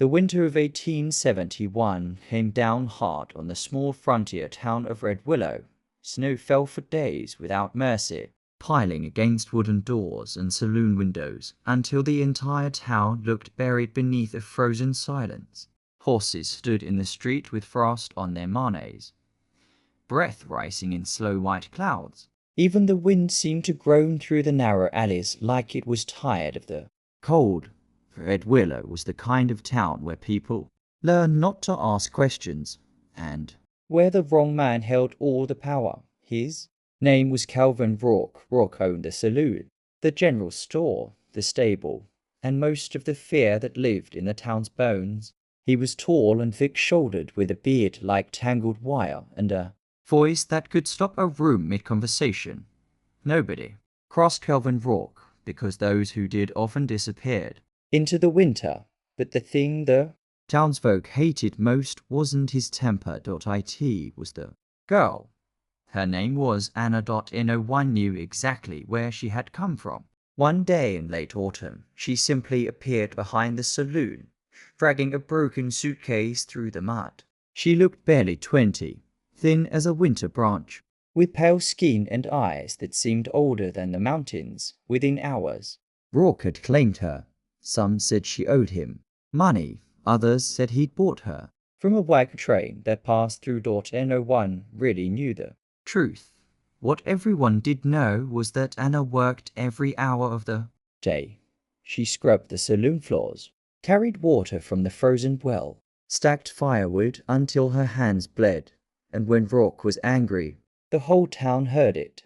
The winter of 1871 came down hard on the small frontier town of Red Willow. Snow fell for days without mercy, piling against wooden doors and saloon windows until the entire town looked buried beneath a frozen silence. Horses stood in the street with frost on their manes, breath rising in slow white clouds. Even the wind seemed to groan through the narrow alleys like it was tired of the cold. Red Willow was the kind of town where people learn not to ask questions, and where the wrong man held all the power. His name was Calvin Rourke. Rourke owned the saloon, the general store, the stable, and most of the fear that lived in the town's bones. He was tall and thick-shouldered, with a beard like tangled wire and a voice that could stop a room mid-conversation. Nobody crossed Calvin Rourke, because those who did often disappeared into the winter. But the thing the townsfolk hated most wasn't his temper. It was the girl. Her name was Anna. No one knew exactly where she had come from. One day in late autumn, she simply appeared behind the saloon, dragging a broken suitcase through the mud. She looked barely 20, thin as a winter branch, with pale skin and eyes that seemed older than the mountains. Within hours, Rourke had claimed her. Some said she owed him money, others said he'd bought her from a wagon train that passed through. No one really knew the truth. What everyone did know was that Anna worked every hour of the day. She scrubbed the saloon floors, carried water from the frozen well, stacked firewood until her hands bled, and when Rourke was angry, the whole town heard it.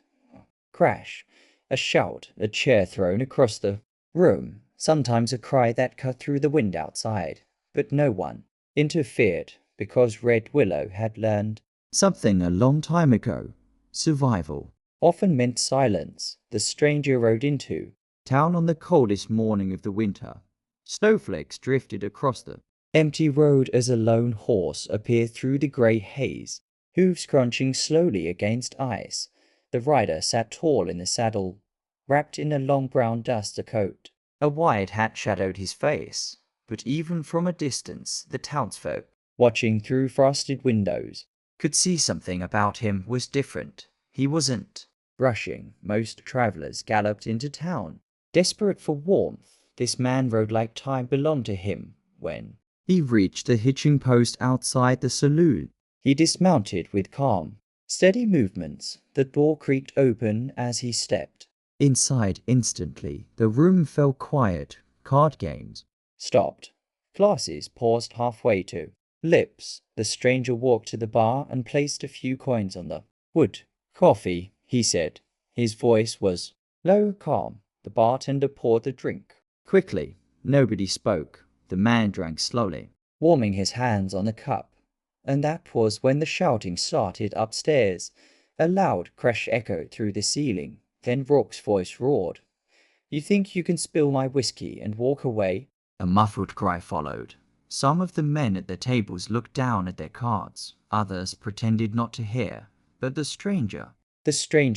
Crash, a shout, a chair thrown across the room, sometimes a cry that cut through the wind outside. But no one interfered, because Red Willow had learned something a long time ago. Survival often meant silence. The stranger rode into town on the coldest morning of the winter. Snowflakes drifted across the empty road as a lone horse appeared through the grey haze, hooves crunching slowly against ice. The rider sat tall in the saddle, wrapped in a long brown duster coat. A wide hat shadowed his face, but even from a distance the townsfolk, watching through frosted windows, could see something about him was different. He wasn't rushing. Most travelers galloped into town, desperate for warmth. This man rode like time belonged to him. When he reached the hitching post outside the saloon, he dismounted with calm, steady movements. The door creaked open as he stepped inside. Instantly, the room fell quiet. Card games stopped. Glasses paused halfway to lips. The stranger walked to the bar and placed a few coins on the wood. "Coffee," he said. His voice was low, calm. The bartender poured the drink quickly. Nobody spoke. The man drank slowly, warming his hands on the cup. And that was when the shouting started upstairs. A loud crash echoed through the ceiling. Then Rourke's voice roared, "You think you can spill my whiskey and walk away?" A muffled cry followed. Some of the men at the tables looked down at their cards. Others pretended not to hear. But the stranger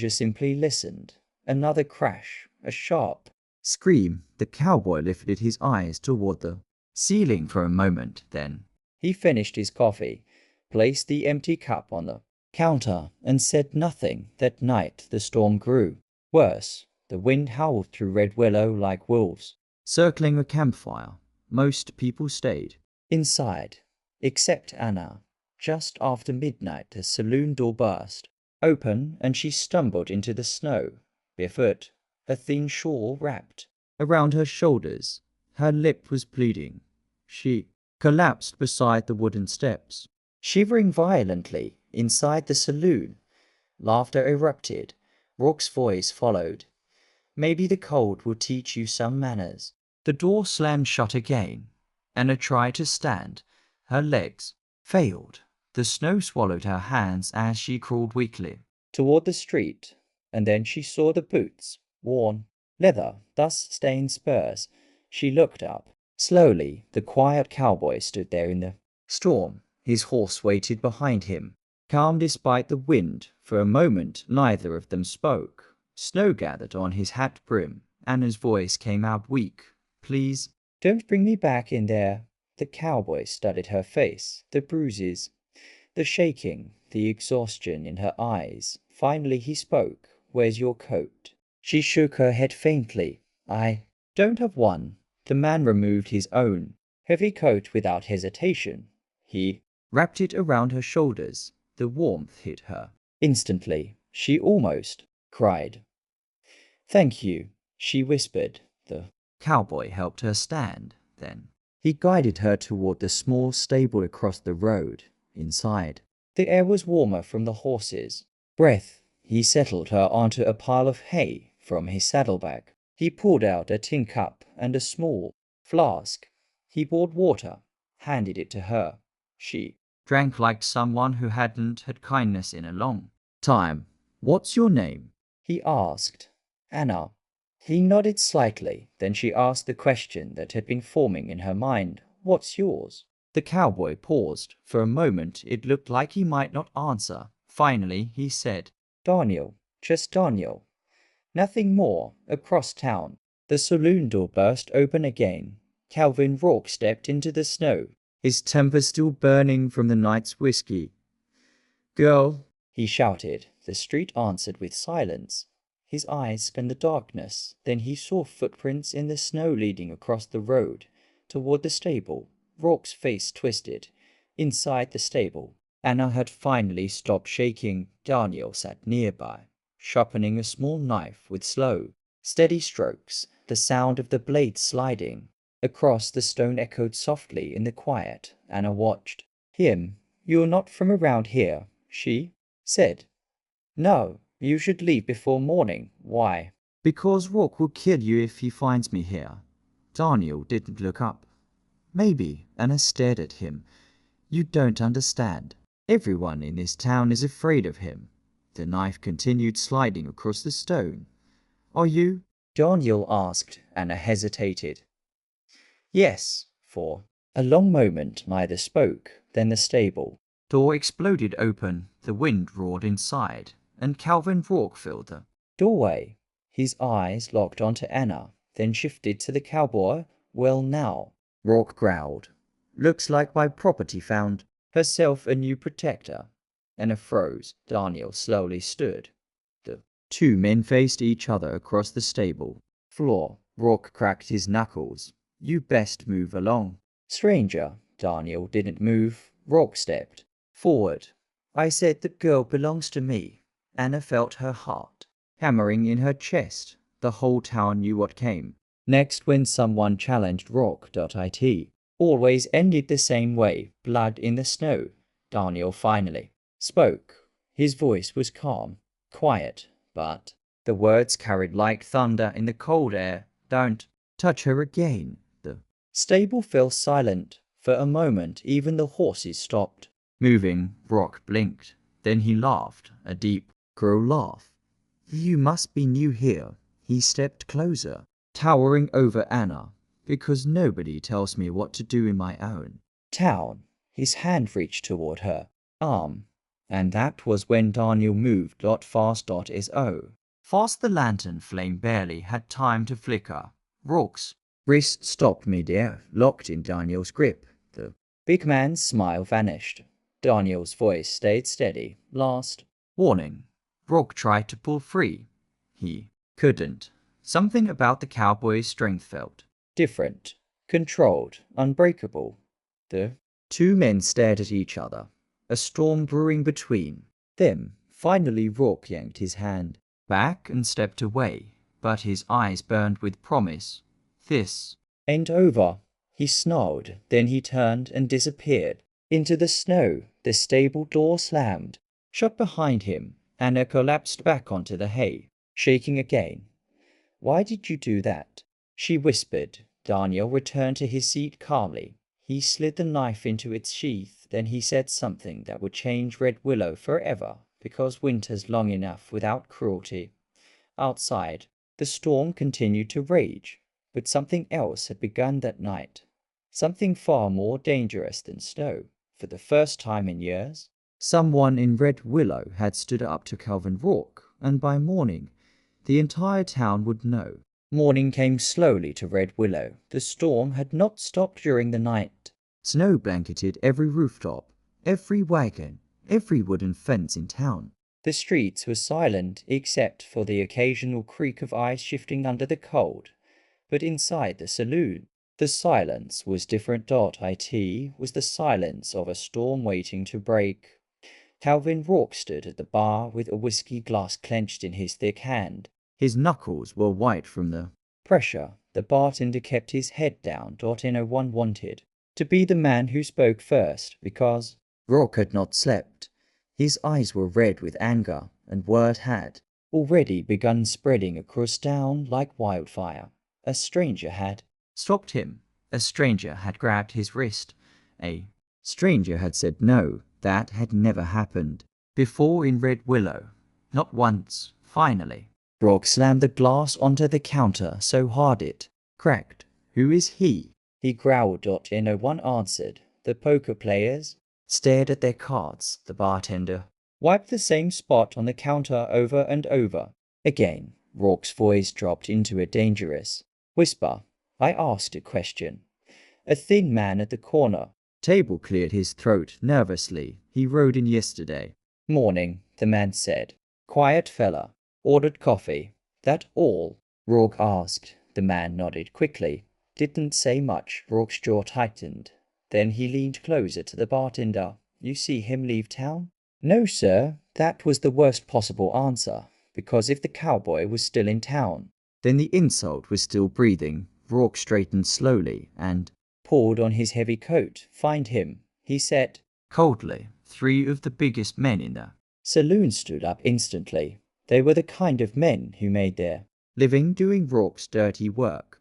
simply listened. Another crash, a sharp scream. The cowboy lifted his eyes toward the ceiling for a moment. Then he finished his coffee, placed the empty cup on the counter, and said nothing. That night the storm grew worse. The wind howled through Red Willow like wolves, circling a campfire. Most people stayed inside, except Anna. Just after midnight, the saloon door burst open, and she stumbled into the snow, barefoot, a thin shawl wrapped around her shoulders. Her lip was bleeding. She collapsed beside the wooden steps, shivering violently. Inside the saloon, laughter erupted. Rourke's voice followed. "Maybe the cold will teach you some manners." The door slammed shut again. Anna tried to stand. Her legs failed. The snow swallowed her hands as she crawled weakly toward the street, and then she saw the boots, worn leather, dust-stained spurs. She looked up. Slowly, the quiet cowboy stood there in the storm. His horse waited behind him, calm despite the wind. For a moment, neither of them spoke. Snow gathered on his hat brim. Anna's voice came out weak. "Please, don't bring me back in there." The cowboy studied her face, the bruises, the shaking, the exhaustion in her eyes. Finally he spoke. Where's your coat? She shook her head faintly. I don't have one. The man removed his own heavy coat without hesitation. He wrapped it around her shoulders. The warmth hit her. Instantly, she almost cried. Thank you, she whispered. The cowboy helped her stand. Then he guided her toward the small stable across the road. Inside, the air was warmer from the horses' breath. He settled her onto a pile of hay from his saddlebag. He pulled out a tin cup and a small flask. He poured water, handed it to her. She drank like someone who hadn't had kindness in a long time. What's your name? He asked. Anna. He nodded slightly. Then she asked the question that had been forming in her mind. What's yours? The cowboy paused. For a moment it looked like he might not answer. Finally he said, Daniel, just Daniel. Nothing more. Across town. The saloon door burst open again. Calvin Rourke stepped into the snow, his temper still burning from the night's whiskey. Girl, he shouted. The street answered with silence. His eyes scanned the darkness. Then he saw footprints in the snow leading across the road toward the stable. Rourke's face twisted. Inside the stable, Anna had finally stopped shaking. Daniel sat nearby, sharpening a small knife with slow, steady strokes. The sound of the blade sliding across the stone echoed softly in the quiet. Anna watched him. You're not from around here, she said. No, you should leave before morning. Why? Because Rourke will kill you if he finds me here. Daniel didn't look up. Maybe. Anna stared at him. You don't understand. Everyone in this town is afraid of him. The knife continued sliding across the stone. Are you? Daniel asked. Anna hesitated. Yes, for a long moment neither spoke. Then the stable door exploded open. The wind roared inside, and Calvin Rourke filled the doorway. His eyes locked onto Anna, then shifted to the cowboy. Well now, Rourke growled. Looks like my property found herself a new protector. Anna froze. Daniel slowly stood. The two men faced each other across the stable floor. Rourke cracked his knuckles. You best move along. Stranger. Daniel didn't move. Rourke stepped forward. I said the girl belongs to me. Anna felt her heart hammering in her chest. The whole town knew what came next when someone challenged Rourke.it. Always ended the same way, blood in the snow. Daniel finally spoke. His voice was calm, quiet, but the words carried like thunder in the cold air. Don't touch her again. The stable fell silent. For a moment even the horses stopped moving. Rourke blinked. Then he laughed, a deep, cruel laugh. You must be new here. He stepped closer, towering over Anna. Because nobody tells me what to do in my own town. His hand reached toward her arm. And that was when Daniel moved. Fast. Fast. The lantern flame barely had time to flicker. Rourke's wrist stopped midair, locked in Daniel's grip. The big man's smile vanished. Daniel's voice stayed steady. Last warning. Rourke tried to pull free. He couldn't. Something about the cowboy's strength felt different, controlled, unbreakable. The two men stared at each other, a storm brewing between them. Finally Rourke yanked his hand back and stepped away, but his eyes burned with promise. This ain't over, he snarled. Then he turned and disappeared into the snow. The stable door slammed shut behind him. Anna collapsed back onto the hay, shaking again. Why did you do that? She whispered. Daniel returned to his seat calmly. He slid the knife into its sheath. Then he said something that would change Red Willow forever, because winter's long enough without cruelty. Outside, the storm continued to rage, but something else had begun that night. Something far more dangerous than snow. For the first time in years, someone in Red Willow had stood up to Calvin Rourke, and by morning, the entire town would know. Morning came slowly to Red Willow. The storm had not stopped during the night. Snow blanketed every rooftop, every wagon, every wooden fence in town. The streets were silent except for the occasional creak of ice shifting under the cold. But inside the saloon, the silence was different. It was the silence of a storm waiting to break. Calvin Rourke stood at the bar with a whiskey glass clenched in his thick hand. His knuckles were white from the pressure. The bartender kept his head down. No one wanted to be the man who spoke first, because Rourke had not slept. His eyes were red with anger, and word had already begun spreading across town like wildfire. A stranger had stopped him. A stranger had grabbed his wrist. A stranger had said no. That had never happened before in Red Willow. Not once. Finally, Rourke slammed the glass onto the counter so hard it cracked. Who is he? He growled. No one answered. The poker players stared at their cards. The bartender wiped the same spot on the counter over and over. Again, Rourke's voice dropped into a dangerous whisper. I asked a question. A thin man at the corner table cleared his throat nervously. He rode in yesterday morning, the man said. Quiet fella. Ordered coffee. That all? Rourke asked. The man nodded quickly. Didn't say much. Rourke's jaw tightened. Then he leaned closer to the bartender. You see him leave town? No, sir. That was the worst possible answer, because if the cowboy was still in town, then the insult was still breathing. Rourke straightened slowly and pulled on his heavy coat. Find him, he said coldly. 3 of the biggest men in the saloon stood up instantly. They were the kind of men who made their living doing Rourke's dirty work.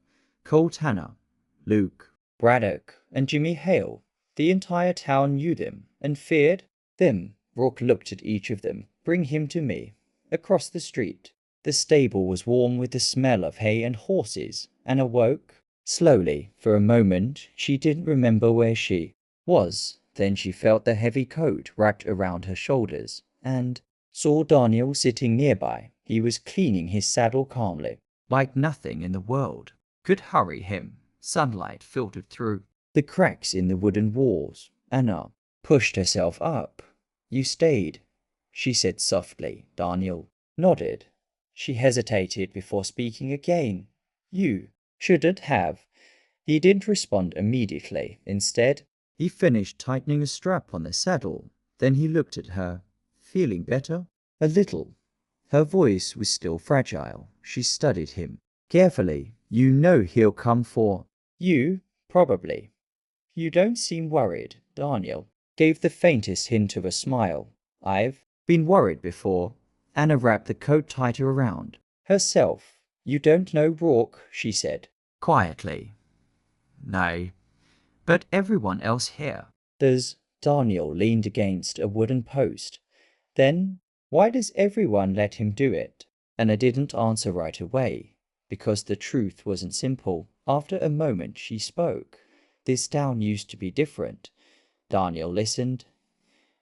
Cole Tanner, Luke, Braddock, and Jimmy Hale. The entire town knew them and feared them. Rourke looked at each of them. Bring him to me. Across the street. The stable was warm with the smell of hay and horses. Anna woke slowly. For a moment, she didn't remember where she was. Then she felt the heavy coat wrapped around her shoulders and saw Daniel sitting nearby. He was cleaning his saddle calmly, like nothing in the world could hurry him. Sunlight filtered through the cracks in the wooden walls. Anna pushed herself up. You stayed, she said softly. Daniel nodded. She hesitated before speaking again. You shouldn't have. He didn't respond immediately. Instead, he finished tightening a strap on the saddle. Then he looked at her. Feeling better? A little. Her voice was still fragile. She studied him carefully. You know he'll come for you, probably. You don't seem worried. Daniel gave the faintest hint of a smile. I've been worried before. Anna wrapped the coat tighter around herself. You don't know Rourke, she said quietly. No, but everyone else here does. Daniel leaned against a wooden post. Then, why does everyone let him do it? Anna didn't answer right away, because the truth wasn't simple. After a moment she spoke. This town used to be different. Daniel listened.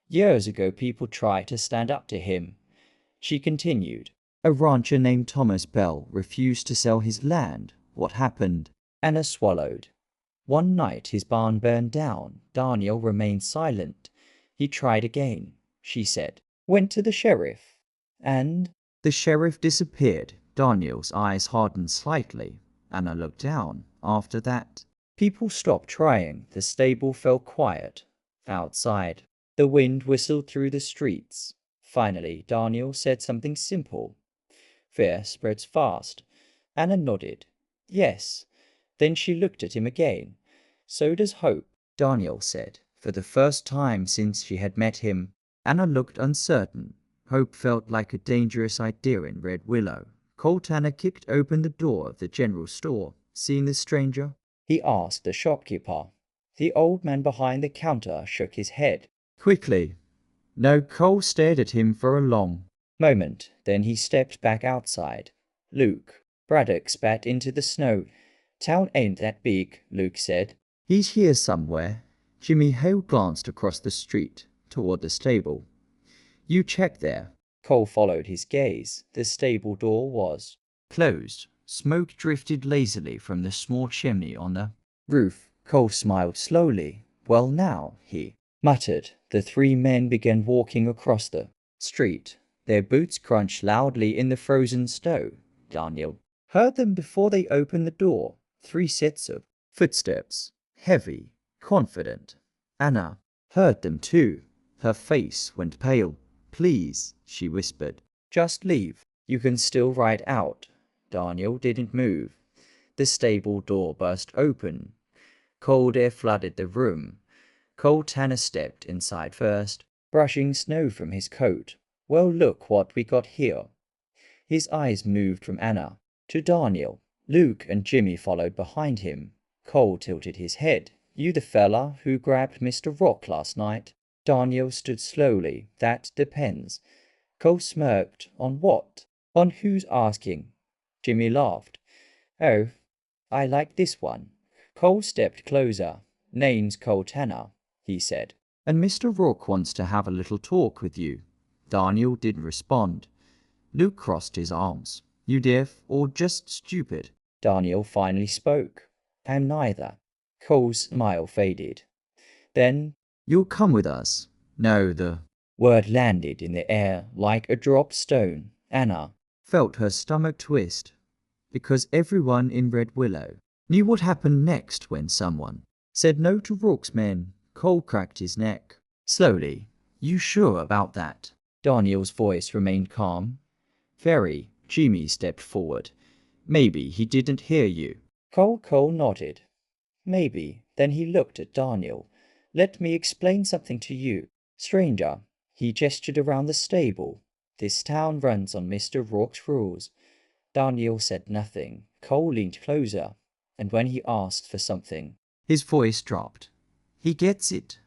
Years ago people tried to stand up to him. She continued. A rancher named Thomas Bell refused to sell his land. What happened? Anna swallowed. One night his barn burned down. Daniel remained silent. He tried again, she said. Went to the sheriff. And the sheriff disappeared. Daniel's eyes hardened slightly. Anna looked down. After that, people stopped trying. The stable fell quiet. Outside, the wind whistled through the streets. Finally, Daniel said something simple. Fear spreads fast. Anna nodded. Yes. Then she looked at him again. So does hope, Daniel said. For the first time since she had met him, Anna looked uncertain. Hope felt like a dangerous idea in Red Willow. Cole Tanner kicked open the door of the general store. Seeing the stranger, he asked the shopkeeper. The old man behind the counter shook his head quickly. No, Cole stared at him for a long moment. Then he stepped back outside. Luke. Braddock spat into the snow. Town ain't that big, Luke said. He's here somewhere. Jimmy Hale glanced across the street toward the stable. You check there. Cole followed his gaze. The stable door was closed. Smoke drifted lazily from the small chimney on the roof. Cole smiled slowly. Well now, he muttered. The three men began walking across the street. Their boots crunched loudly in the frozen snow. Daniel heard them before they opened the door. 3 sets of footsteps, heavy, confident. Anna heard them too. Her face went pale. Please, she whispered. Just leave. You can still ride out. Daniel didn't move. The stable door burst open. Cold air flooded the room. Cole Tanner stepped inside first, brushing snow from his coat. Well, look what we got here. His eyes moved from Anna to Daniel. Luke and Jimmy followed behind him. Cole tilted his head. You the fella who grabbed Mr. Rock last night? Daniel stood slowly. That depends. Cole smirked. On what? On who's asking? Jimmy laughed. Oh, I like this one. Cole stepped closer. Name's Cole Tanner, he said. And Mr. Rock wants to have a little talk with you. Daniel didn't respond. Luke crossed his arms. You deaf or just stupid? Daniel finally spoke. I'm neither. Cole's smile faded. Then, you'll come with us. No, the word landed in the air like a dropped stone. Anna felt her stomach twist, because everyone in Red Willow knew what happened next when someone said no to Rourke's men. Cole cracked his neck. Slowly. You sure about that? Daniel's voice remained calm. Very. Jimmy stepped forward. Maybe he didn't hear you. Cole nodded. Maybe. Then he looked at Daniel. Let me explain something to you. Stranger. He gestured around the stable. This town runs on Mr. Rourke's rules. Daniel said nothing. Cole leaned closer, and when he asked for something, his voice dropped. He gets it.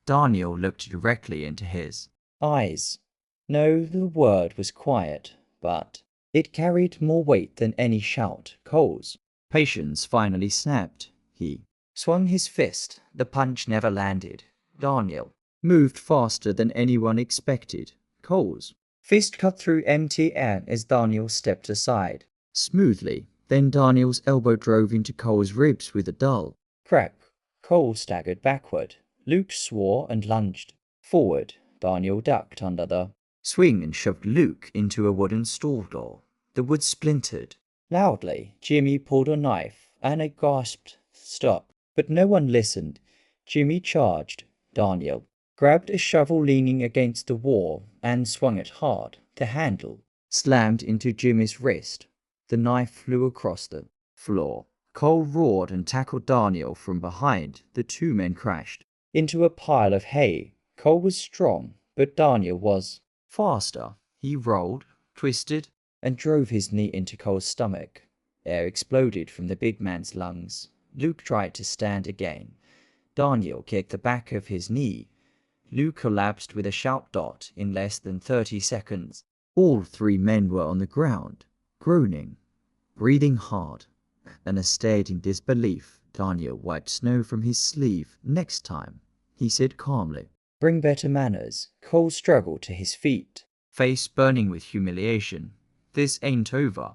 Daniel looked directly into his eyes. No, the word was quiet, but it carried more weight than any shout. Cole's patience finally snapped. He swung his fist. The punch never landed. Daniel moved faster than anyone expected. Cole's fist cut through empty air as Daniel stepped aside. Smoothly. Then Daniel's elbow drove into Cole's ribs with a dull crack. Cole staggered backward. Luke swore and lunged forward. Daniel ducked under the swing and shoved Luke into a wooden stall door. The wood splintered. Loudly, Jimmy pulled a knife. Anna gasped, stop. But no one listened. Jimmy charged. Daniel grabbed a shovel leaning against the wall and swung it hard. The handle slammed into Jimmy's wrist. The knife flew across the floor. Cole roared and tackled Daniel from behind. The 2 men crashed into a pile of hay. Cole was strong, but Daniel was faster. He rolled, twisted, and drove his knee into Cole's stomach. Air exploded from the big man's lungs. Luke tried to stand again. Daniel kicked the back of his knee. Luke collapsed with a shout dot in less than 30 seconds. All 3 men were on the ground, groaning, breathing hard. Anna stared in disbelief. Daniel wiped snow from his sleeve. Next time, he said calmly. Bring better manners. Cole struggled to his feet, face burning with humiliation. This ain't over,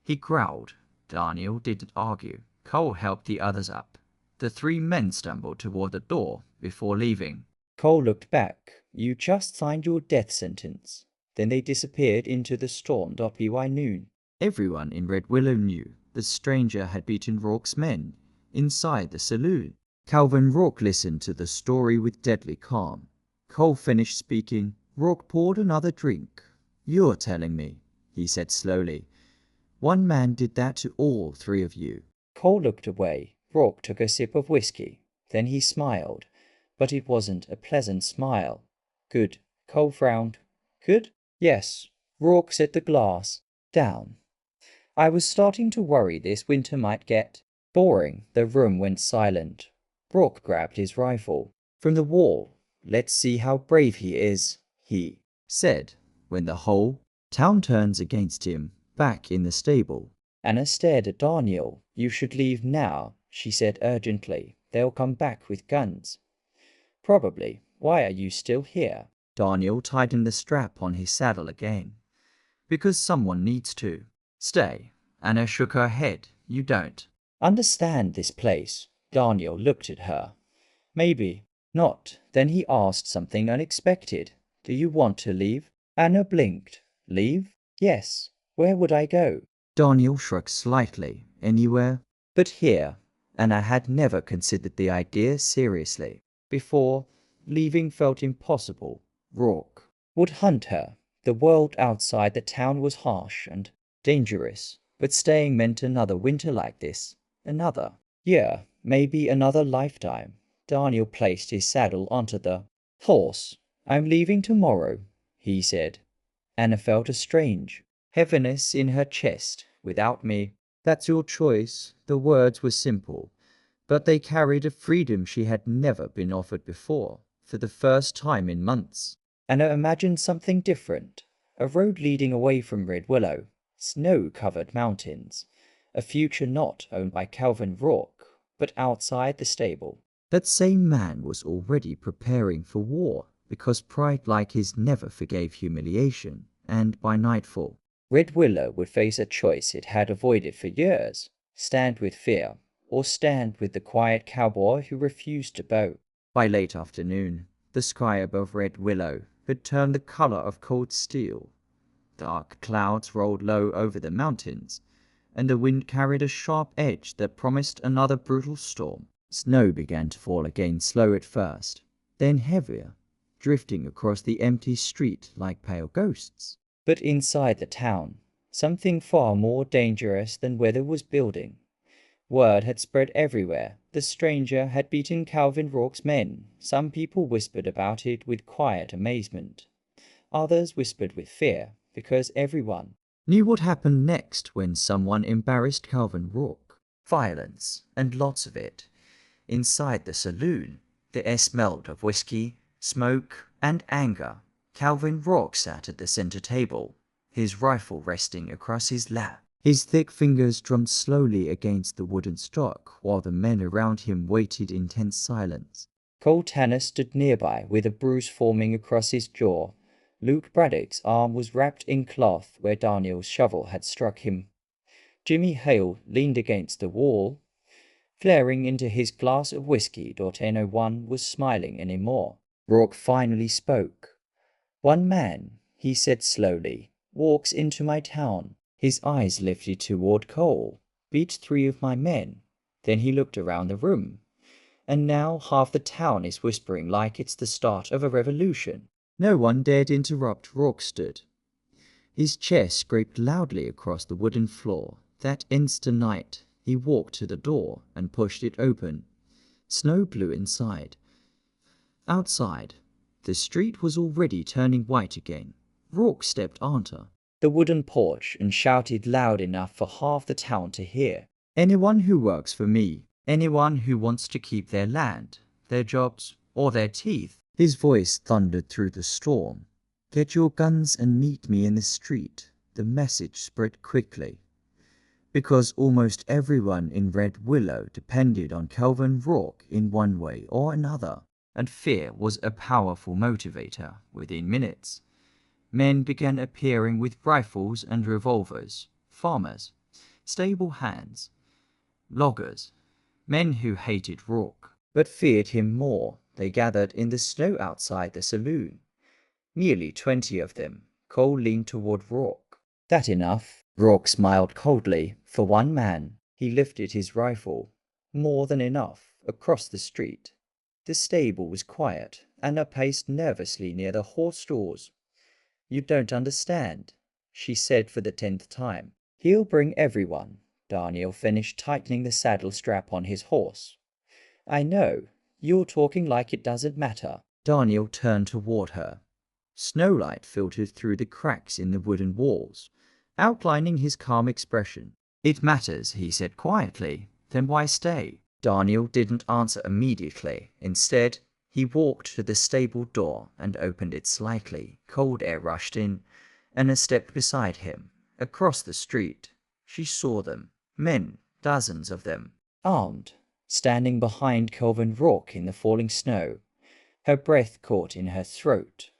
he growled. Daniel didn't argue. Cole helped the others up. The 3 men stumbled toward the door before leaving. Cole looked back. You just signed your death sentence. Then they disappeared into the storm. By noon. Everyone in Red Willow knew the stranger had beaten Rourke's men inside the saloon. Calvin Rourke listened to the story with deadly calm. Cole finished speaking. Rourke poured another drink. You're telling me, he said slowly, one man did that to all 3 of you. Cole looked away. Rourke took a sip of whiskey. Then he smiled, but it wasn't a pleasant smile. Good. Cole frowned. Good? Yes. Rourke set the glass down. I was starting to worry this winter might get boring. The room went silent. Rourke grabbed his rifle from the wall. Let's see how brave he is, he said, when the whole town turns against him. Back in the stable, Anna stared at Daniel. You should leave now, she said urgently. They'll come back with guns. Probably. Why are you still here? Daniel tightened the strap on his saddle again. Because someone needs to. Stay. Anna shook her head. You don't understand this place. Daniel looked at her. Maybe. Not. Then he asked something unexpected. Do you want to leave? Anna blinked. Leave? Yes. Where would I go? Daniel shrugged slightly. Anywhere. But here. Anna had never considered the idea seriously. Before, leaving felt impossible. Rourke would hunt her. The world outside the town was harsh and dangerous, but staying meant another winter like this. Another year, maybe another lifetime. Daniel placed his saddle onto the horse. I'm leaving tomorrow, he said. Anna felt a strange heaviness in her chest. Without me. That's your choice. The words were simple, but they carried a freedom she had never been offered before, for the first time in months. Anna imagined something different. A road leading away from Red Willow, snow-covered mountains, a future not owned by Calvin Rourke, but outside the stable. That same man was already preparing for war, because pride like his never forgave humiliation, and by nightfall, Red Willow would face a choice it had avoided for years: stand with fear, or stand with the quiet cowboy who refused to bow. By late afternoon, the sky above Red Willow had turned the color of cold steel. Dark clouds rolled low over the mountains, and the wind carried a sharp edge that promised another brutal storm. Snow began to fall again, slow at first, then heavier, drifting across the empty street like pale ghosts. But inside the town, something far more dangerous than weather was building. Word had spread everywhere. The stranger had beaten Calvin Rourke's men. Some people whispered about it with quiet amazement. Others whispered with fear, because everyone knew what happened next when someone embarrassed Calvin Rourke. Violence, and lots of it. Inside the saloon, the air smelled of whiskey, smoke, and anger. Calvin Rourke sat at the center table, his rifle resting across his lap. His thick fingers drummed slowly against the wooden stock, while the men around him waited in tense silence. Cole Tanner stood nearby, with a bruise forming across his jaw. Luke Braddock's arm was wrapped in cloth where Daniel's shovel had struck him. Jimmy Hale leaned against the wall, flaring into his glass of whiskey. No one was smiling anymore. Rourke finally spoke. One man, he said slowly, walks into my town. His eyes lifted toward Cole. Beat 3 of my men. Then he looked around the room. And now half the town is whispering like it's the start of a revolution. No one dared interrupt. Rourke stood. His chair scraped loudly across the wooden floor. That instant night, he walked to the door and pushed it open. Snow blew inside. Outside, the street was already turning white again. Rourke stepped onto the wooden porch and shouted loud enough for half the town to hear. Anyone who works for me, anyone who wants to keep their land, their jobs, or their teeth. His voice thundered through the storm. Get your guns and meet me in the street. The message spread quickly, because almost everyone in Red Willow depended on Calvin Rourke in one way or another, and fear was a powerful motivator. Within minutes, men began appearing with rifles and revolvers. Farmers, stable hands, loggers, men who hated Rourke, but feared him more. They gathered in the snow outside the saloon. Nearly 20 of them. Cole leaned toward Rourke. That enough? Rourke smiled coldly. For one man. He lifted his rifle. More than enough. Across the street. The stable was quiet. Anna paced nervously near the horse stalls. You don't understand, she said for the 10th time. He'll bring everyone. Daniel finished tightening the saddle strap on his horse. I know. You're talking like it doesn't matter. Daniel turned toward her. Snowlight filtered through the cracks in the wooden walls, outlining his calm expression. It matters, he said quietly. Then why stay? Daniel didn't answer immediately. Instead, he walked to the stable door and opened it slightly. Cold air rushed in. Anna stepped beside him. Across the street, she saw them. Men, dozens of them, armed, standing behind Calvin Rourke in the falling snow. Her breath caught in her throat.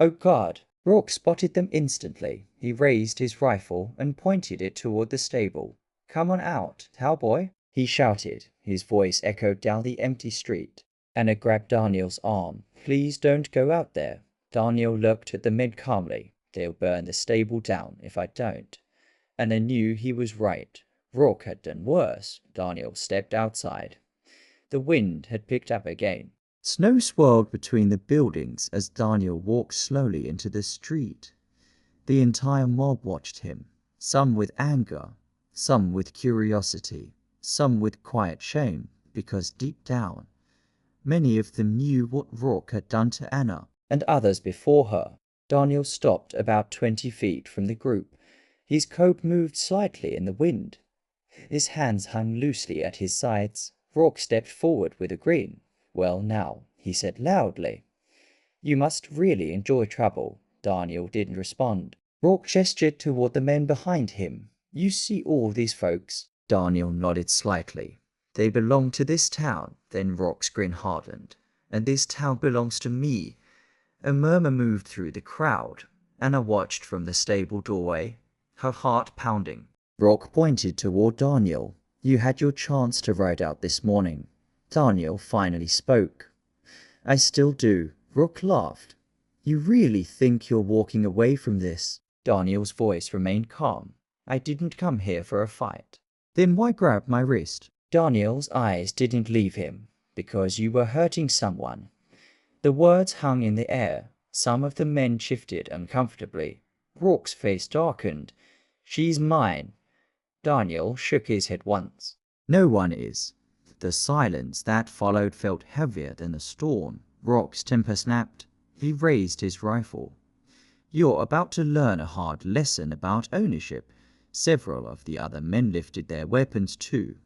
Oh God! Rourke spotted them instantly. He raised his rifle and pointed it toward the stable. Come on out, cowboy, he shouted. His voice echoed down the empty street. Anna grabbed Daniel's arm. Please don't go out there. Daniel looked at the men calmly. They'll burn the stable down if I don't. Anna knew he was right. Rourke had done worse. Daniel stepped outside. The wind had picked up again. Snow swirled between the buildings as Daniel walked slowly into the street. The entire mob watched him, some with anger, some with curiosity, some with quiet shame, because deep down, many of them knew what Rourke had done to Anna, and others before her. Daniel stopped about 20 feet from the group. His coat moved slightly in the wind. His hands hung loosely at his sides. Rourke stepped forward with a grin. Well now, he said loudly. You must really enjoy trouble. Daniel didn't respond. Rourke gestured toward the men behind him. You see all these folks? Daniel nodded slightly. They belong to this town. Then Rourke's grin hardened. And this town belongs to me. A murmur moved through the crowd. Anna watched from the stable doorway, her heart pounding. Rourke pointed toward Daniel. You had your chance to ride out this morning. Daniel finally spoke. I still do. Rourke laughed. You really think you're walking away from this? Daniel's voice remained calm. I didn't come here for a fight. Then why grab my wrist? Daniel's eyes didn't leave him. Because you were hurting someone. The words hung in the air. Some of the men shifted uncomfortably. Rourke's face darkened. She's mine. Daniel shook his head once. No one is. The silence that followed felt heavier than the storm. Rourke's temper snapped. He raised his rifle. You're about to learn a hard lesson about ownership. Several of the other men lifted their weapons too.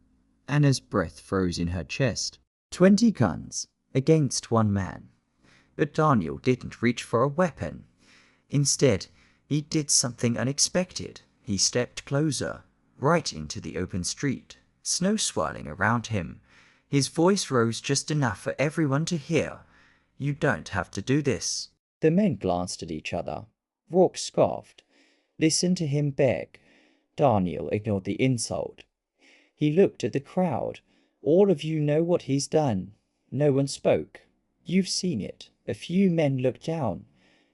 Anna's breath froze in her chest. 20 guns against one man. But Daniel didn't reach for a weapon. Instead, he did something unexpected. He stepped closer, right into the open street, snow swirling around him. His voice rose just enough for everyone to hear. You don't have to do this. The men glanced at each other. Rourke scoffed. Listen to him beg. Daniel ignored the insult. He looked at the crowd. All of you know what he's done. No one spoke. You've seen it. A few men looked down.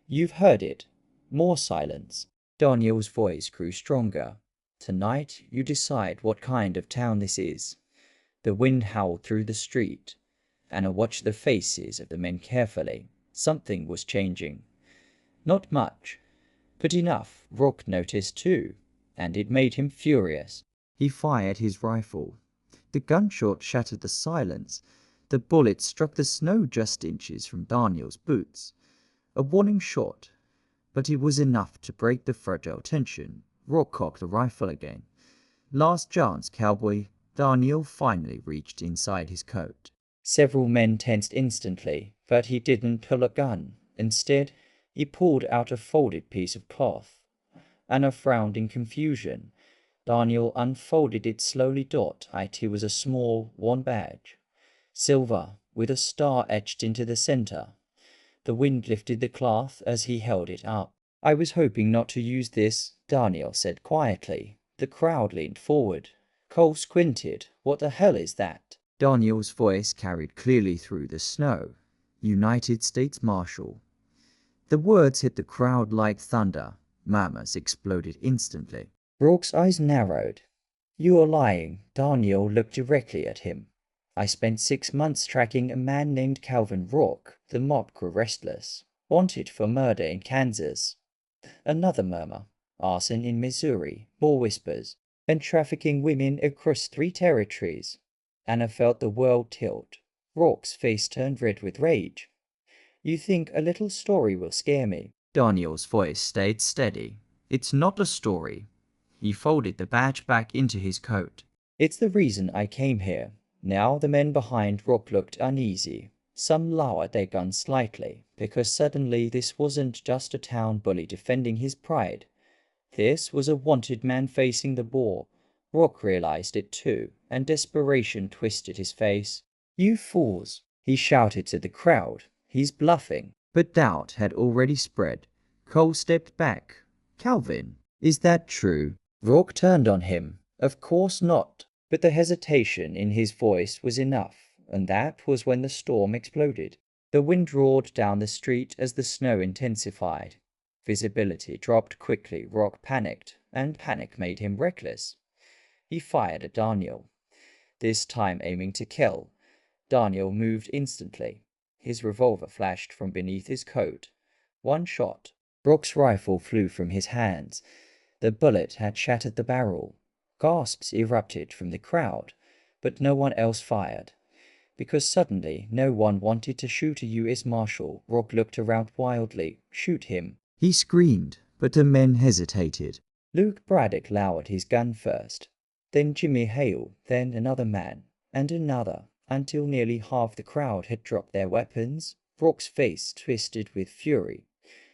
You've heard it. More silence. Daniel's voice grew stronger. Tonight you decide what kind of town this is. The wind howled through the street. Anna watched the faces of the men carefully. Something was changing. Not much, but enough. Rourke noticed too, and it made him furious. He fired his rifle. The gunshot shattered the silence. The bullet struck the snow just inches from Daniel's boots. A warning shot, but it was enough to break the fragile tension. Rourke cocked the rifle again. Last chance, Cowboy. Daniel finally reached inside his coat. Several men tensed instantly, but he didn't pull a gun. Instead, he pulled out a folded piece of cloth. Anna frowned in confusion. Daniel unfolded it slowly. It was a small, worn badge. Silver, with a star etched into the center. The wind lifted the cloth as he held it up. I was hoping not to use this, Daniel said quietly. The crowd leaned forward. Cole squinted. What the hell is that? Daniel's voice carried clearly through the snow. United States Marshal. The words hit the crowd like thunder. Murmurs exploded instantly. Rourke's eyes narrowed. You are lying. Daniel looked directly at him. I spent 6 months tracking a man named Calvin Rourke. The mob grew restless. Wanted for murder in Kansas. Another murmur. Arson in Missouri. More whispers. And trafficking women across 3 territories. Anna felt the world tilt. Rourke's face turned red with rage. You think a little story will scare me? Daniel's voice stayed steady. It's not a story. He folded the badge back into his coat. It's the reason I came here. Now the men behind Rourke looked uneasy. Some lowered their guns slightly, because suddenly this wasn't just a town bully defending his pride. This was a wanted man facing the law. Rourke realized it too, and desperation twisted his face. You fools, he shouted to the crowd. He's bluffing. But doubt had already spread. Cole stepped back. Calvin, is that true? Rourke turned on him. Of course not. But the hesitation in his voice was enough. and that was when the storm exploded. The wind roared down the street as the snow intensified. Visibility dropped quickly. Rock panicked, and panic made him reckless. He fired at Daniel, this time aiming to kill. Daniel moved instantly. His revolver flashed from beneath his coat. One shot. Rock's rifle flew from his hands. The bullet had shattered the barrel. Gasps erupted from the crowd, but no one else fired. Because suddenly no one wanted to shoot a U.S. Marshal. Rock looked around wildly. Shoot him, he screamed, but the men hesitated. Luke Braddock lowered his gun first, then Jimmy Hale, then another man, and another, until nearly half the crowd had dropped their weapons. Rock's face twisted with fury.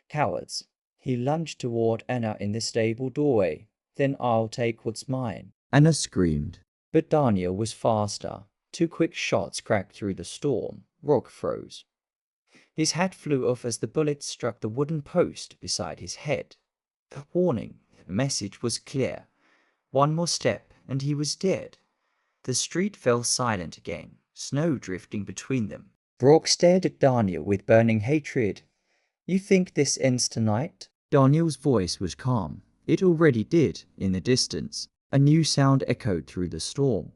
Cowards. He lunged toward Anna in the stable doorway. Then I'll take what's mine, Anna screamed. But Daniel was faster. 2 quick shots cracked through the storm. Rock froze. His hat flew off as the bullet struck the wooden post beside his head. A warning. The message was clear. One more step, and he was dead. The street fell silent again, snow drifting between them. Rock stared at Daniel with burning hatred. You think this ends tonight? Daniel's voice was calm. It already did, in the distance. A new sound echoed through the storm.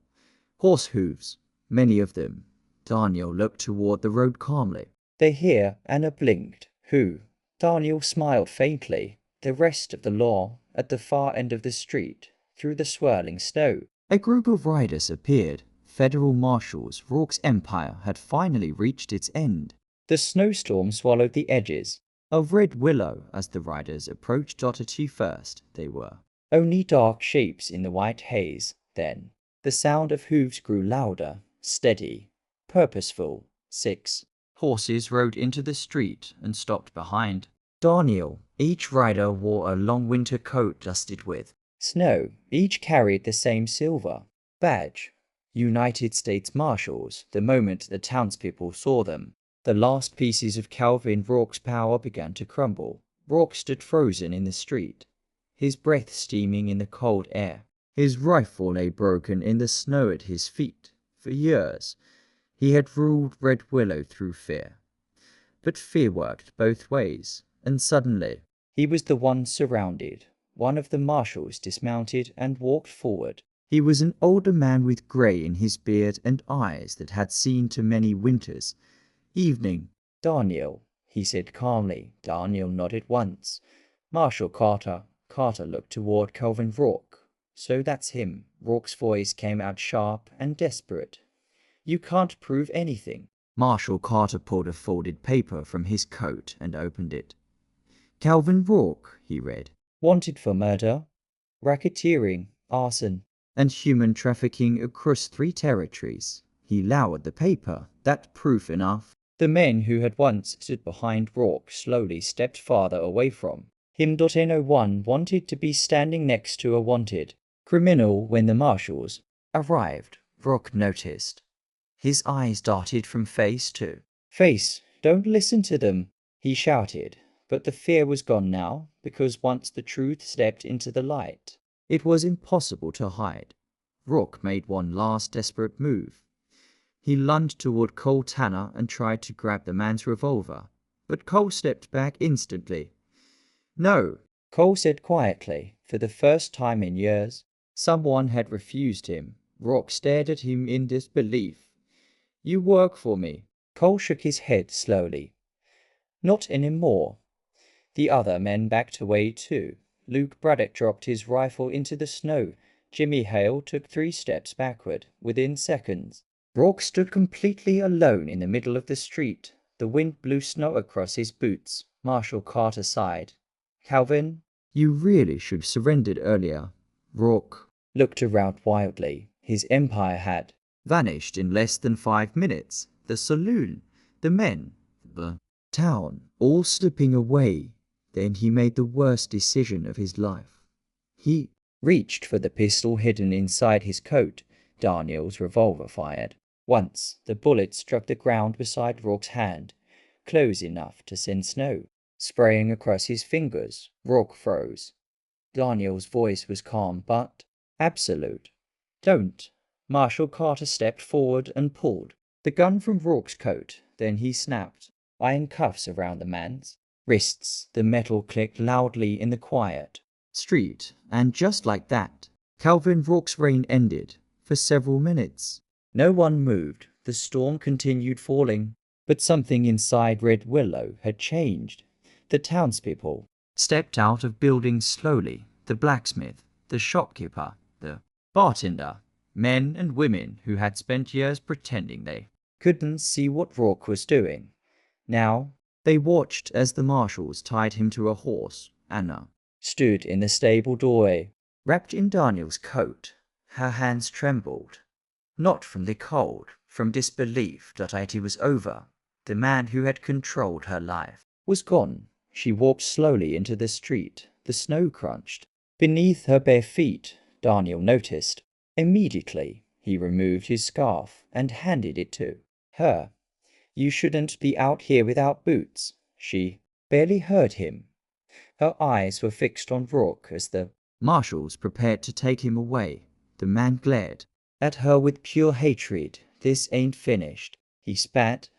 Horse hooves, many of them. Daniel looked toward the road calmly. They're here. Anna blinked. Who? Daniel smiled faintly. The rest of the law, at the far end of the street, through the swirling snow. A group of riders appeared. Federal marshals. Rourke's empire had finally reached its end. The snowstorm swallowed the edges of Red Willow as the riders approached. Dotty first, they were only dark shapes in the white haze. Then the sound of hooves grew louder, steady, purposeful. 6 horses rode into the street and stopped behind Daniel. Each rider wore a long winter coat dusted with snow. Each carried the same silver badge. United States Marshals. The moment the townspeople saw them, the last pieces of Calvin Rourke's power began to crumble. Rourke stood frozen in the street, his breath steaming in the cold air. His rifle lay broken in the snow at his feet. For years, he had ruled Red Willow through fear. But fear worked both ways, and suddenly, he was the one surrounded. One of the marshals dismounted and walked forward. He was an older man with grey in his beard and eyes that had seen too many winters. Evening. Daniel, he said calmly. Daniel nodded once. Marshal Carter. Carter looked toward Calvin Rourke. So that's him. Rourke's voice came out sharp and desperate. You can't prove anything. Marshal Carter pulled a folded paper from his coat and opened it. Calvin Rourke, he read. Wanted for murder, racketeering, arson, and human trafficking across 3 territories. He lowered the paper. That proof enough. The men who had once stood behind Rourke slowly stepped farther away from him. No one wanted to be standing next to a wanted criminal when the marshals arrived. Rourke noticed. His eyes darted from face to face. Don't listen to them, he shouted. But the fear was gone now, because once the truth stepped into the light, it was impossible to hide. Rourke made one last desperate move. He lunged toward Cole Tanner and tried to grab the man's revolver, but Cole stepped back instantly. No, Cole said quietly. For the first time in years, someone had refused him. Rourke stared at him in disbelief. You work for me. Cole shook his head slowly. Not anymore. The other men backed away too. Luke Braddock dropped his rifle into the snow. Jimmy Hale took 3 steps backward. Within seconds, Rourke stood completely alone in the middle of the street. The wind blew snow across his boots. Marshal Carter sighed. Calvin, you really should have surrendered earlier. Rourke looked around wildly. His empire had vanished in less than 5 minutes. The saloon, the men, the town, all slipping away. Then he made the worst decision of his life. He reached for the pistol hidden inside his coat. Daniel's revolver fired. Once, the bullet struck the ground beside Rourke's hand, close enough to send snow spraying across his fingers. Rourke froze. Daniel's voice was calm but absolute. Don't. Marshal Carter stepped forward and pulled the gun from Rourke's coat. Then he snapped iron cuffs around the man's wrists. The metal clicked loudly in the quiet street, and just like that, Calvin Rourke's reign ended for several minutes. No one moved. The storm continued falling, but something inside Red Willow had changed. The townspeople stepped out of buildings slowly. The blacksmith, the shopkeeper, the bartender, men and women who had spent years pretending they couldn't see what Rourke was doing. Now, they watched as the marshals tied him to a horse. Anna stood in the stable doorway, wrapped in Daniel's coat. Her hands trembled, not from the cold, from disbelief that it was over. The man who had controlled her life was gone. She walked slowly into the street. The snow crunched beneath her bare feet. Daniel noticed. Immediately, he removed his scarf and handed it to her. "You shouldn't be out here without boots." She barely heard him. Her eyes were fixed on Rourke as the marshals prepared to take him away. The man glared at her with pure hatred. "This ain't finished," he spat,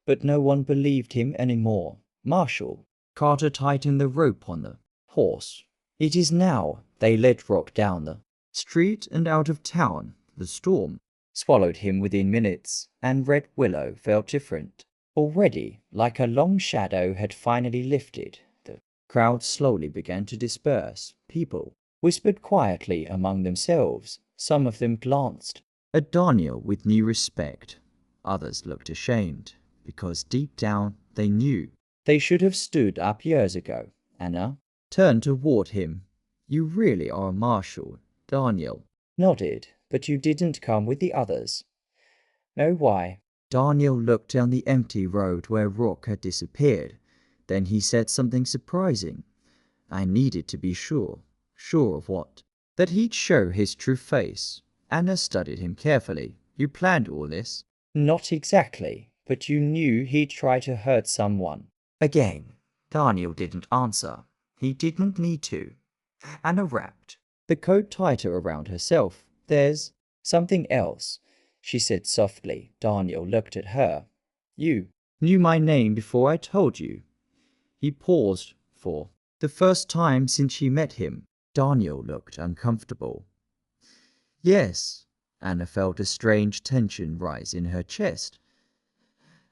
but no one believed him anymore. "Marshal." Carter tightened the rope on the horse. "It is now." They led Rourke down the street and out of town. The storm swallowed him within minutes, and Red Willow felt different. Already, like a long shadow had finally lifted, the crowd slowly began to disperse. People whispered quietly among themselves. Some of them glanced at Daniel with new respect. Others looked ashamed, because deep down they knew they should have stood up years ago. Anna turned toward him. "You really are a marshal." Daniel nodded. "But you didn't come with the others." "No, why?" Daniel looked down the empty road where Rourke had disappeared. Then he said something surprising. "I needed to be sure." "Sure of what?" "That he'd show his true face." Anna studied him carefully. "You planned all this?" "Not exactly, but you knew he'd try to hurt someone." Again, Daniel didn't answer. He didn't need to. Anna wrapped the coat tighter around herself. "There's something else," she said softly. Daniel looked at her. "You knew my name before I told you." He paused. For the first time since she met him, Daniel looked uncomfortable. "Yes." Anna felt a strange tension rise in her chest.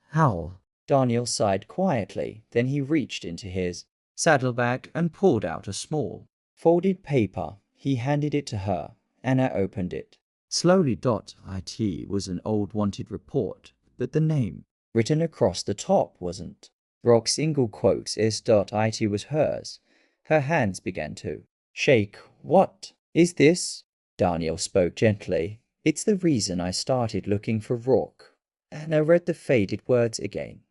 "How?" Daniel sighed quietly. Then he reached into his saddlebag and pulled out a small, folded paper. He handed it to her. Anna opened it slowly. "It was an old wanted report, but the name written across the top wasn't. Rourke's single quote "it" was hers." Her hands began to shake. "What is this?" Daniel spoke gently. "It's the reason I started looking for Rourke." Anna read the faded words again.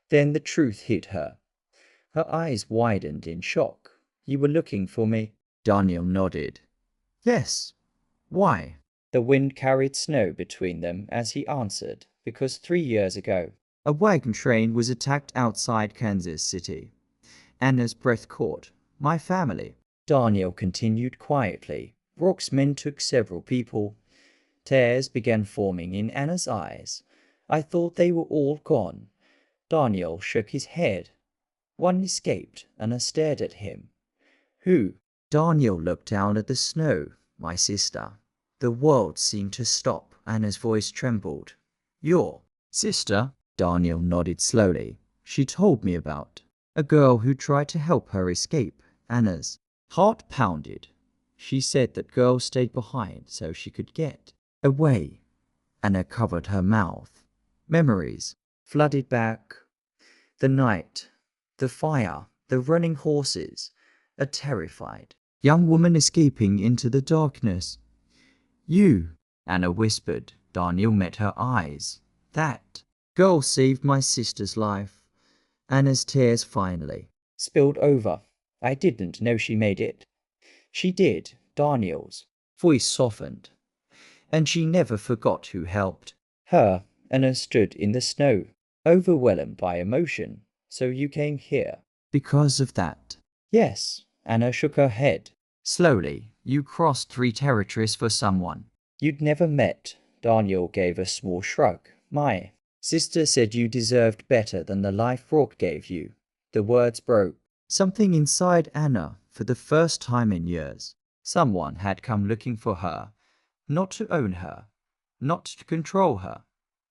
Then the truth hit her. Her eyes widened in shock. "You were looking for me?" Daniel nodded. "Yes. Why?" The wind carried snow between them as he answered. "Because 3 years ago, a wagon train was attacked outside Kansas City." Anna's breath caught. "My family," Daniel continued quietly. "Rourke's men took several people." Tears began forming in Anna's eyes. "I thought they were all gone." Daniel shook his head. "One escaped." Anna stared at him. "Who?" Daniel looked down at the snow. "My sister." The world seemed to stop. Anna's voice trembled. "Your sister?" Daniel nodded slowly. "She told me about a girl who tried to help her escape." Anna's heart pounded. "She said that girl stayed behind so she could get away." Anna covered her mouth. Memories flooded back. The night, the fire, the running horses, a terrified young woman escaping into the darkness. "You," Anna whispered. Daniel met her eyes. "That girl saved my sister's life." Anna's tears finally spilled over. "I didn't know she made it." "She did." Daniel's voice softened. "And she never forgot who helped her." Anna stood in the snow, overwhelmed by emotion. "So you came here because of that?" "Yes." Anna shook her head. Slowly, "You crossed 3 territories for someone you'd never met." Daniel gave a small shrug. My sister said you deserved better than the life Rourke gave you. The words broke something inside Anna for the first time in years. Someone had come looking for her, not to own her, not to control her,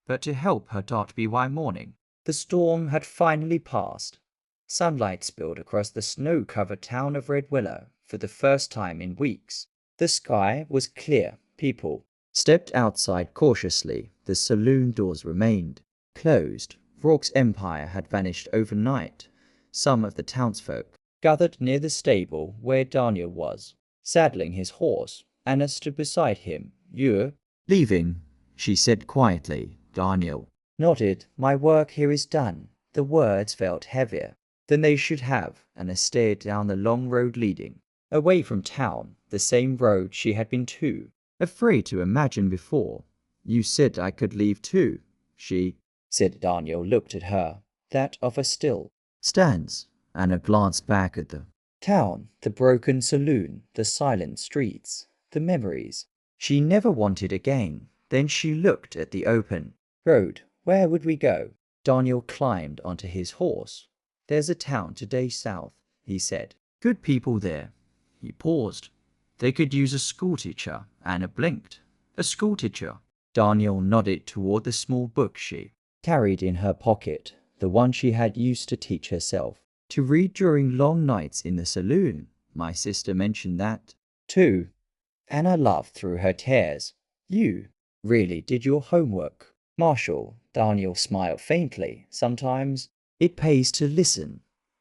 but to help her .by morning. The storm had finally passed. Sunlight spilled across the snow-covered town of Red Willow for the first time in weeks. The sky was clear. People stepped outside cautiously. The saloon doors remained closed. Rourke's empire had vanished overnight. Some of the townsfolk gathered near the stable where Daniel was, saddling his horse. Anna stood beside him. "You're leaving," she said quietly. Daniel nodded. "My work here is done." The words felt heavier than they should have. Anna stared down the long road leading away from town, the same road she had been too afraid to imagine before. "You said I could leave too," she said. Daniel looked at her. That offer still stands. Anna glanced back at the town, the broken saloon, the silent streets, the memories she never wanted again. Then she looked at the open road. Where would we go? Daniel climbed onto his horse. "There's a town today south," he said. "Good people there." He paused. "They could use a schoolteacher." Anna blinked. "A schoolteacher?" Daniel nodded toward the small book she carried in her pocket, the one she had used to teach herself to read during long nights in the saloon. "My sister mentioned that, too." Anna laughed through her tears. "You really did your homework, Marshall." Daniel smiled faintly. "Sometimes it pays to listen."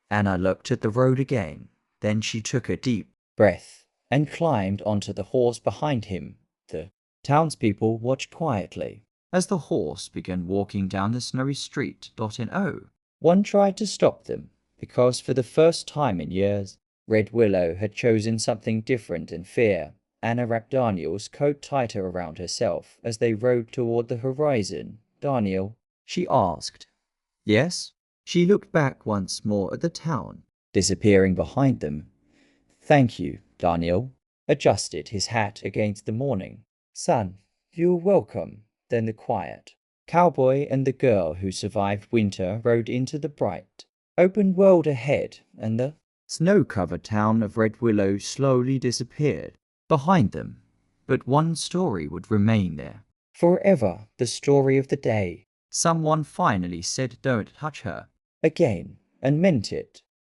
Anna looked at the road again. Then she took a deep breath and climbed onto the horse behind him. The townspeople watched quietly as the horse began walking down the snowy street. One tried to stop them, because for the first time in years, Red Willow had chosen something different than fear. Anna wrapped Daniel's coat tighter around herself as they rode toward the horizon. "Daniel?" she asked. "Yes?" She looked back once more at the town, disappearing behind them. "Thank you." Daniel adjusted his hat against the morning sun. "You're welcome." Then the quiet. Cowboy and the girl who survived winter rode into the bright, open world ahead, and the snow-covered town of Red Willow slowly disappeared behind them. But one story would remain there forever, the story of the day someone finally said, "Don't touch her," again, and meant it.